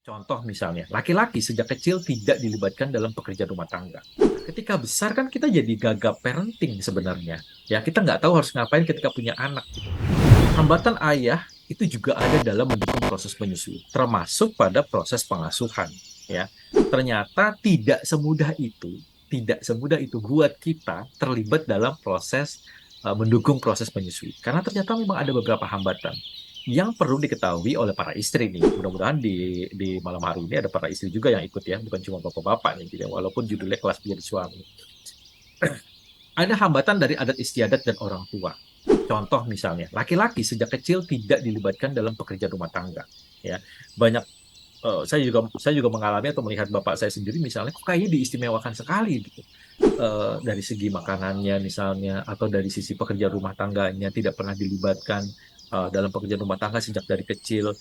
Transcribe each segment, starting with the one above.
Contoh misalnya, laki-laki sejak kecil tidak dilibatkan dalam pekerjaan rumah tangga. Ketika besar kan kita jadi gagap parenting sebenarnya. Ya, kita nggak tahu harus ngapain ketika punya anak gitu. Hambatan ayah itu juga ada dalam mendukung proses menyusui, termasuk pada proses pengasuhan. Ya, ternyata tidak semudah itu buat kita terlibat dalam proses mendukung proses menyusui. Karena ternyata memang ada beberapa hambatan yang perlu diketahui oleh para istri nih. Mudah-mudahan di malam hari ini ada para istri juga yang ikut ya, bukan cuma bapak-bapak nih, gitu ya. Walaupun judulnya kelas biaya suami. Ada hambatan dari adat istiadat dan orang tua. Contoh misalnya, laki-laki sejak kecil tidak dilibatkan dalam pekerjaan rumah tangga. Ya, banyak saya juga mengalami atau melihat bapak saya sendiri misalnya, kok kayaknya diistimewakan sekali gitu. Dari segi makanannya misalnya, atau dari sisi pekerjaan rumah tangganya tidak pernah dilibatkan dalam pekerjaan rumah tangga sejak dari kecil.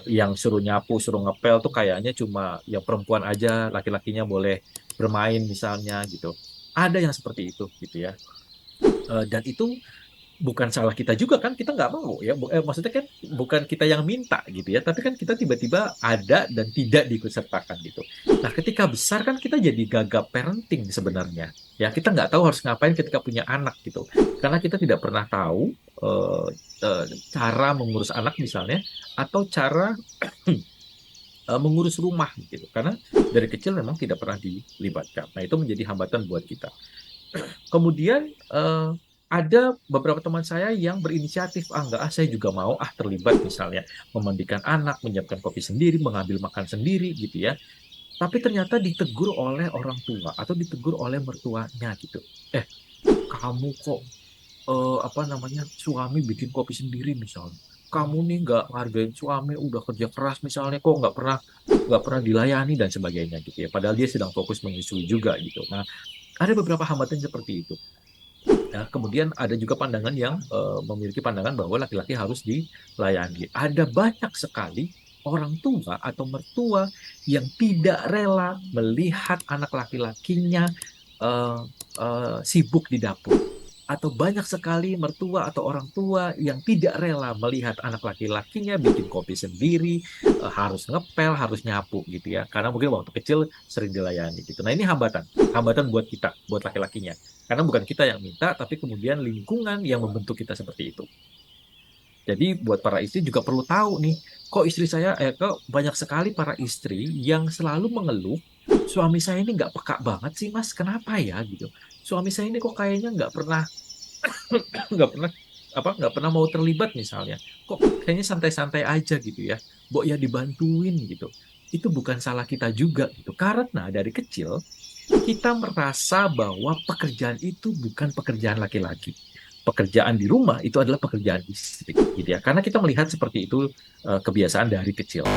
Yang suruh nyapu, suruh ngepel tuh kayaknya cuma yang perempuan aja, laki-lakinya boleh bermain misalnya gitu. Ada yang seperti itu gitu ya. Dan itu bukan salah kita juga kan, kita nggak mau ya. Maksudnya kan bukan kita yang minta gitu ya, tapi kan kita tiba-tiba ada dan tidak diikutsertakan gitu. Nah, ketika besar kan kita jadi gagap parenting sebenarnya. Ya, kita nggak tahu harus ngapain ketika punya anak gitu. Karena kita tidak pernah tahu eh, cara mengurus anak misalnya, atau cara mengurus rumah gitu. Karena dari kecil memang tidak pernah dilibatkan. Nah, itu menjadi hambatan buat kita. Kemudian ada beberapa teman saya yang berinisiatif, enggak, saya juga mau terlibat misalnya memandikan anak, menyiapkan kopi sendiri, mengambil makan sendiri gitu ya. Tapi ternyata ditegur oleh orang tua atau ditegur oleh mertuanya gitu. Kamu kok apa namanya, suami bikin kopi sendiri misalnya. Kamu nih nggak hargain suami, udah kerja keras misalnya, kok nggak pernah dilayani dan sebagainya gitu ya. Padahal dia sedang fokus menyusui juga gitu. Nah, ada beberapa hambatan seperti itu. Ya, kemudian ada juga pandangan yang memiliki pandangan bahwa laki-laki harus dilayani. Ada banyak sekali orang tua atau mertua yang tidak rela melihat anak laki-lakinya eh, sibuk di dapur. Atau banyak sekali mertua atau orang tua yang tidak rela melihat anak laki-lakinya bikin kopi sendiri, harus ngepel, harus nyapu gitu ya. Karena mungkin waktu kecil sering dilayani gitu. Nah, ini hambatan, hambatan buat kita, buat laki-lakinya. Karena bukan kita yang minta, tapi kemudian lingkungan yang membentuk kita seperti itu. Jadi buat para istri juga perlu tahu nih, kok banyak sekali para istri yang selalu mengeluh, suami saya ini nggak peka banget sih mas, kenapa ya gitu. Suami saya ini kok kayaknya nggak pernah mau terlibat misalnya, kok kayaknya santai-santai aja gitu ya, Mbok ya dibantuin gitu. Itu bukan salah kita juga gitu, karena dari kecil kita merasa bahwa pekerjaan itu bukan pekerjaan laki-laki. Pekerjaan di rumah itu adalah pekerjaan istri, gitu ya. Karena kita melihat seperti itu kebiasaan dari kecil.